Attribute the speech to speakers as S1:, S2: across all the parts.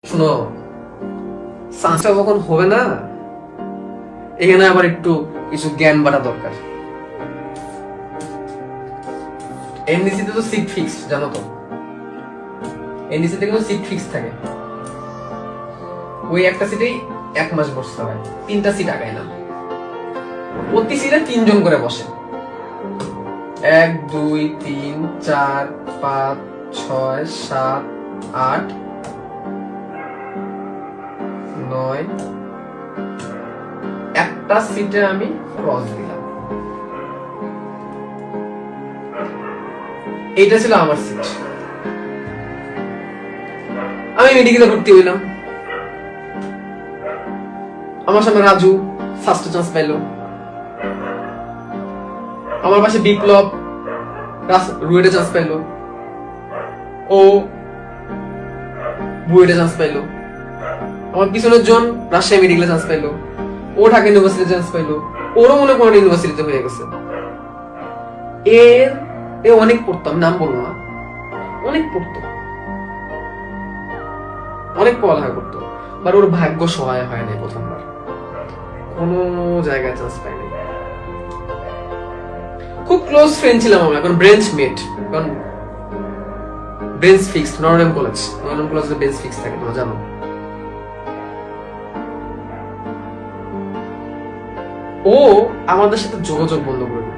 S1: শোনো, চান্সটা যখন হবে না, এখানে আবার একটু কিছু জ্ঞান বাড়া দরকার। এনডিসিতে তো সিট ফিক্স, জানো তো? এনডিসিতে কিন্তু সিট ফিক্স থাকে। ওই একটা সিটেই 1 মাস বসতে হয়, 3টা সিট আগায় না। প্রতি সিটে 3 জন করে বসে। 1 2 3 4 5 6 7 8 9। একটা সিটে আমি ক্রস দিলাম। এইটা ছিল আমার সিট। আমি মেডিকেলে ভর্তি হইলাম। আমার সামনে রাজু ফার্স্ট চান্স পাইলো। আমার পাশে বিপ্লব রুয়েটে চান্স পাইলো। ও বুয়েটে চান্স পাইলো। আমার পিছনের জন রাজশাহী মেডিকেলে চান্স পাইলো। ও ঢাকা ইউনিভার্সিটিতে চান্স পাইলো। ওরও মনে করেন ইউনিভার্সিটিতে হয়ে গেছে। এ অনেক পড়তো, আমি নাম বলবো না, অনেক পড়তো, অনেক পড়ালেখা করতো, বাট ওর ভাগ্য সহায় হয় নাই। প্রথমবার কোনো জায়গায় চান্স পাইনি। খুব ক্লোজ ফ্রেন্ড ছিলাম আমরা, এখন ব্রেঞ্চ মেট, কারণ ব্রেঞ্চ ফিক্স। নরডেম কলেজে ব্রেঞ্চ ফিক্স থাকে, তোমরা জানো। ও আমাদের সাথে যোগাযোগ বন্ধ করে দিল।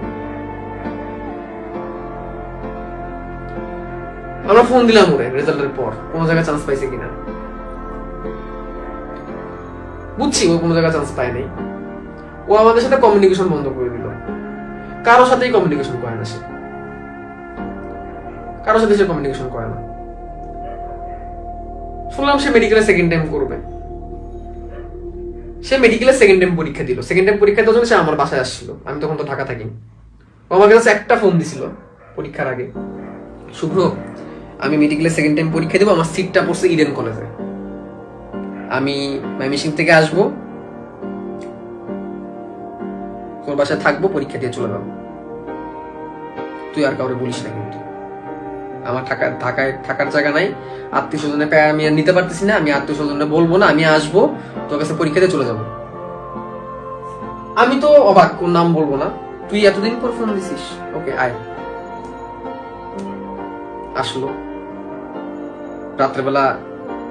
S1: আমরা ফোন দিলাম ওরে রেজাল্টের পর, কোন জায়গায় চান্স পাইছে কিনা। বুঝছি ও কোনো জায়গায় চান্স পায় নাই। ও আমাদের সাথে কমিউনিকেশন বন্ধ করে দিল। কারোর সাথেই কমিউনিকেশন করে না সে, কারোর সাথে সে কমিউনিকেশন করে না। শুনলাম সে মেডিকেলে সেকেন্ড টাইম করবে। সে মেডিকেলে সেকেন্ড টাইম পরীক্ষা দিল। সেকেন্ড টাইম পরীক্ষা দেওয়ার জন্য সে আমার বাসায় আসছিল। আমি তখন তো ঢাকা থাকি। ও আমার কাছে একটা ফোন দিছিল পরীক্ষার আগে, শুভ্র আমি মেডিকেলে সেকেন্ড টাইম পরীক্ষা দেবো, আমার সিটটা পড়ছে ইডেন কলেজে, আমি ময়মনসিংহ থেকে আসবো, তোর বাসায় থাকবো, পরীক্ষা দিয়ে চলে যাবো, তুই আর কাউরে বলিস না। কিন্তু আমার ঢাকায় থাকার জায়গা নাই, আত্মীয় স্বজনের আমি আর নিতে পারতেছি না, আমি আত্মীয় স্বজনে বলবো না, আমি আসবো, তোর কাছে পরীক্ষা দিয়ে চলে যাবো। আমি তো অবাক, কোন নাম বলবো না। তুই এতদিন পর ফোন দিছিস, ওকে আয়। আসলো রাত্রেবেলা,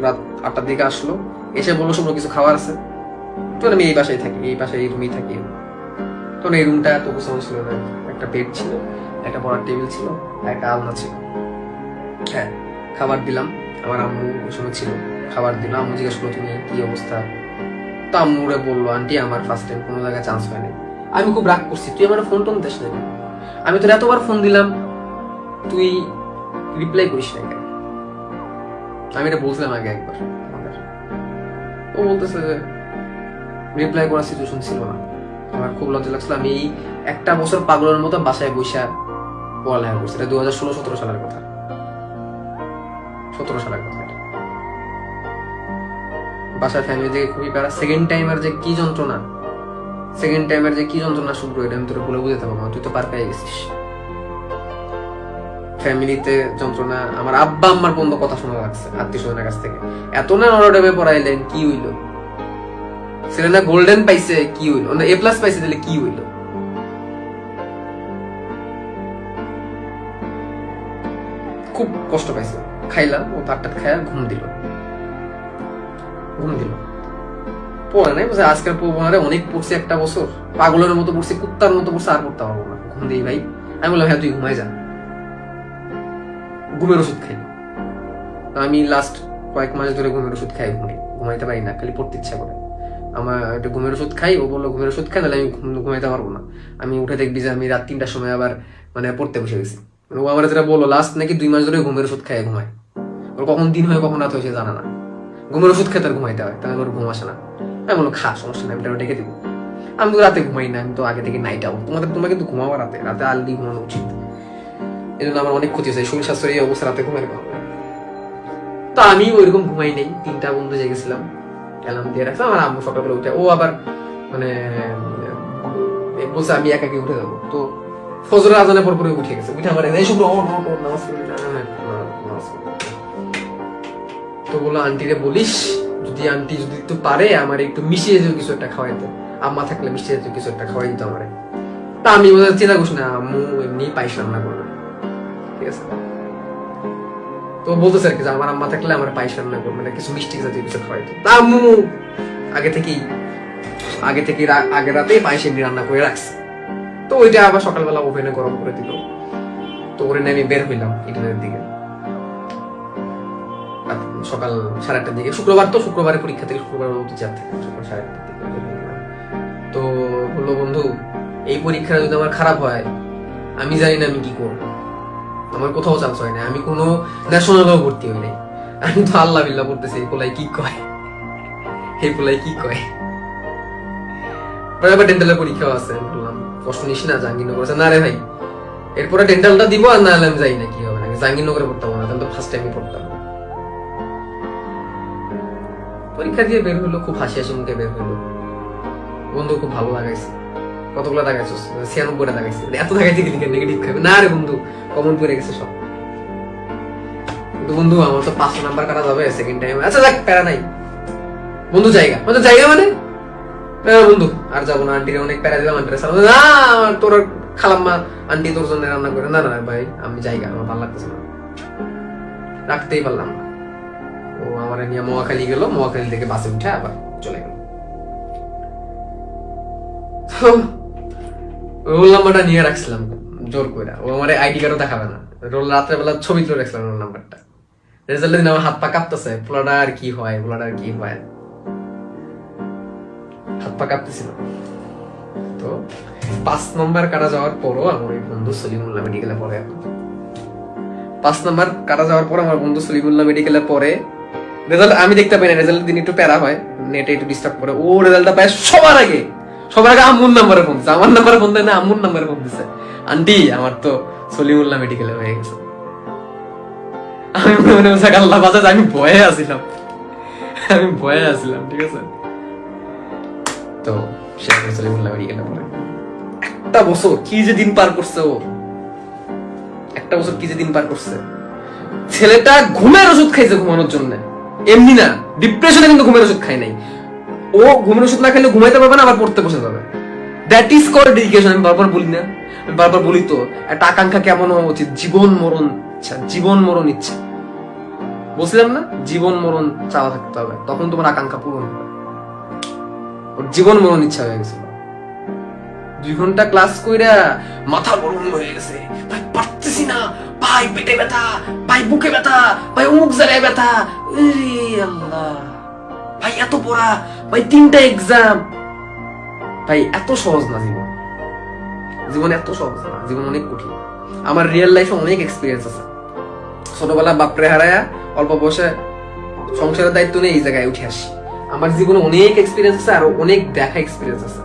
S1: রাত 8টার দিকে আসলো, এসে বললো শুভ্র কিছু খাবার আছে। তো আমি এই বাসায় থাকি, এই বাসায় এই রুমেই থাকি। তখন এই রুমটা এত গোছানো ছিল না, একটা বেড ছিল, একটা পড়ার টেবিল ছিল, একটা আলনা ছিল। হ্যাঁ, খাবার দিলাম। আমার আম্মু ওই সময় ছিল, খাবার দিলাম। আম্মু জিজ্ঞেস করলো তুমি কি অবস্থা। তো আম্মুরে বললো আন্টি আমার ফার্স্ট টাইম কোনো জায়গায় চান্স হয়নি। আমি খুব রাগ করছি, তুই আমার ফোন টোন দিস না, আমি তোর এতবার ফোন দিলাম, তুই রিপ্লাই করিস না কেন। আমি এটা বলছিলাম আগে একবার। ও বলতেছে যে রিপ্লাই করার সিচুয়েশন ছিল না। আমার খুব লজ্জা লাগছিল। আমি এই 1 বছর পাগলের মতো বাসায় বসে পড়ালেখা করছি। এটা 2016-17 সালের কথা, 17 সালের কথা। বাসায় ফ্যামিলি থেকে খুবই প্যারা। সেকেন্ড টাইমের যে কি যন্ত্রণা, শুভ্র, এটা আমি তোর বলে বুঝাতে পারবো না, তুই তো পার পেয়ে গেছিস। ফ্যামিলিতে যন্ত্রণা, আমার আব্বা আম্মার বন্ধ কথা শোনা লাগছে আত্মীয় স্বজনের কাছ থেকে। এত না নরডেমে পড়াইলেন, কি হইল? সেরেনা গোল্ডেন পাইছে, কি হইল? A+ পাইছে, দিলে কি হইল? খুব কষ্ট পাইছে। খাইলাম, ও ভাতটা খাইয়া ঘুম দিল। পড়ে নাই, বুঝে আজকের পড়বো, অনেক পড়ছি, 1 বছর পাগলের মতো পড়ছি, কুত্তার মতো পড়ছি, আর পড়তে পারবো না, ঘুম দিই ভাই। আমি বললাম হ্যাঁ তুই ঘুমাই যা। ঘুমের ওষুধ খাই। আমি লাস্ট কয়েক মাস ধরে ঘুমের ওষুধ খাই, ঘুমাইতে পারি না, খালি পড়তে ইচ্ছা করে আমার। একটা ঘুমের ওষুধ খাই, ও বললো ঘুমের ওষুধ খাই, নাহলে আমি ঘুমাইতে পারবো না। আমি উঠে দেখবি যে আমি রাত 3টার সময় আবার পড়তে বসে গেছি। ও আমার যেটা বললো, লাস্ট নাকি 2 মাস ধরে ঘুমের ওষুধ খাই ঘুমায়। ওর কখন দিন হয় কখন রাত হয়েছে জানা না, ঘুমের ওষুধ খেতে আর ঘুমাইতে হয়, তাহলে ওর ঘুম আসে না। আমি বললো খা, সমস্যা নেই, আমি ডেকে দিব। আমি তো রাতে ঘুমাই না, আমি তো আগে থেকে নাইট আউট। তোমরা কিন্তু ঘুমাবো রাতে, আলদি ঘুমানো উচিত। এই জন্য আমার অনেক ক্ষতি হয়েছে শরীর স্বাস্থ্যের এই অবস্থা, রাতে ঘুমের কারণে। তো আমি ওইরকম ঘুমাই নেই, 3টা বন্ধু জেগেছিলাম, অ্যালার্ম দিয়ে রাখলাম। আমার আম্মু সকালবেলা উঠে, ও আবার বলছে আমি একাকি উঠে যাবো। তো ফজরের আজানের পর পরে উঠে গেছে, উঠে আমার এই শুভ্র নামাজ পড়ি, তো বললো আন্টিরে বলিস যদি আন্টি যদি একটু পারে আমার একটু মিশিয়ে যেও কিছু একটা খাওয়াইতো, আম্মা থাকলে মিশিয়ে যেও কিছু একটা খাওয়াই দিত আমারে। তা আমি চিন্তা করছি না, আম্মু এমনি পায়েস রান্না করবে, ঠিক আছে। তো বলতেছে আর কি যে আমার আম্মা থাকলে আমার পায়েস রান্না করবে, মানে কিছু মিষ্টি জাতীয় কিছু খাওয়াইতো। তা আম্মু আগের রাতে পায়েস এমনি রান্না করে রাখছে। তো ওইটা আবার সকালবেলা ওভেনে গরম করে দিল। তো ওরে নিয়ে আমি বের হইলাম ইডেনের দিকে সকাল 8:30টার দিকে। শুক্রবার তো, শুক্রবারে পরীক্ষা থেকে শুক্রবার চাপ থাকে, সকাল 8:30টার দিকে। তো বললো বন্ধু এই পরীক্ষাটা যদি আমার খারাপ হয় আমি জানি না আমি কি করবো, আমার কোথাও চান্স হয় না, আমি কোনো ন্যাশনালও ভর্তি হই নাই, আমি তো আল্লাহ বিল্লাহ পড়তেছি এই পোলাই কি কয়, এই পোলাই কি কয়। এবার ডেন্টালের পরীক্ষাও আছে, বললাম কষ্ট নিস না, জাহাঙ্গীরনগর আছে। না রে ভাই এরপরে ডেন্টালটা দিব আর না হলে আমি যাই না, কি হবে না, জাহাঙ্গীরনগরে পড়তাম না, তাহলে তো ফার্স্ট টাইমই পড়তাম। পরীক্ষা দিয়ে বের হলো, খুব হাসি হাসি মুখে বের হলো। বন্ধু খুব ভালো লাগাইছে। কতগুলো দাগাইছো? 96টা দাগাইছে। এত দাগাইতে গেলে নেগেটিভ খাবে না রে বন্ধু, কমন পড়ে গেছে সব। কিন্তু বন্ধু আমার তো 5 নাম্বার কাটা যাবে সেকেন্ড টাইম। আচ্ছা দেখ প্যারা নাই বন্ধু, জায়গা মানে বন্ধু আর যাবো না, আন্টির অনেক প্যারা দিলাম, আন্টির সামনে না তোর খালাম্মা আন্টি তোর জন্য রান্না করে, না না ভাই আমি জায়গা, আমার ভালো লাগতেছে না, রাখতেই পারলাম না। ও আমার নিয়ে মহাখালী গেল, মহাখালী থেকে বাসে উঠে আবার চলে গেল। রোল নাম্বারটা নিয়ে রাখছিলাম জোর করে, ও আমার আইডি কার্ডও দেখাবে না, রোল রাত্রেবেলা ছবি তুলে রাখছিলাম রোল নাম্বারটা। রেজাল্টের দিন আমার হাত পা কাঁপতেছে, পোলাটা আর কি হয়, হাত পা কাঁপতেছিল। তো 5 নম্বর কাটা যাওয়ার পরও আমার ওই বন্ধু সলিমুল্লাহ মেডিকেলে পড়ে। এখন 5 নম্বর কাটা যাওয়ার পর আমার বন্ধু সলিমুল্লাহ মেডিকেলে পড়ে। রেজাল্ট আমি দেখতে পাই না, রেজাল্টের দিন একটু প্যারা হয়, নেটে একটু ডিস্টার্ব করে। ও রেজাল্টটা পায় সবার আগে আম্মুর নাম্বারে ফোন দিচ্ছে, আমার নাম্বারে ফোন দেয় না, আম্মুর নাম্বারে ফোন দিচ্ছে, আন্টি আমার তো সলিমুল্লাহ মেডিকেলে হয়ে গেছে। আমি মনে হচ্ছে আল্লাহ বাঁচাতে, আমি ভয়ে আসছিলাম, ঠিক আছে। তো সে সলিমুল্লাহ মেডিকেলে পড়ে। একটা বছর কি যে দিন পার করছে, ছেলেটা ঘুমের ওষুধ খাইছে ঘুমানোর জন্য, এমনি না ডিপ্রেশনে, কিন্তু ঘুমের ওষুধ খাই নাই। ও ঘুমের ওষুধ না খেলে ঘুমাইতে পারবে না, আবার পড়তে বসে যাবে। That is call dedication. আমি বারবার বলি তো একটা আকাঙ্ক্ষা কেমন হওয়া উচিত, জীবন মরণ ইচ্ছা। বলছিলাম না জীবন মরণ চাওয়া থাকতে হবে, তখন তোমার আকাঙ্ক্ষা পূরণ হবে। ওর জীবন মরণ ইচ্ছা হয়ে গেছিল। 2 ঘন্টা ক্লাস কইরা মাথা গরম হয়ে গেছে, ভাই পারতেছি না, ভাই পেটে ব্যথা, ভাই বুকে ব্যথা, ভাই অমুক জায়গায় ব্যথা, আল্লাহ ভাই এত পড়া, ভাই 3টা এক্সাম। ভাই এত সহজ না জীবন এত সহজ না, জীবন অনেক কঠিন। আমার রিয়েল লাইফে অনেক এক্সপিরিয়েন্স আছে। ছোটবেলা বাপরে হারায়া অল্প বয়সে সংসারের দায়িত্ব নিয়ে এই জায়গায় উঠে আসি। আমার জীবনে অনেক এক্সপিরিয়েন্স আছে, আর অনেক দেখা এক্সপিরিয়েন্স আছে।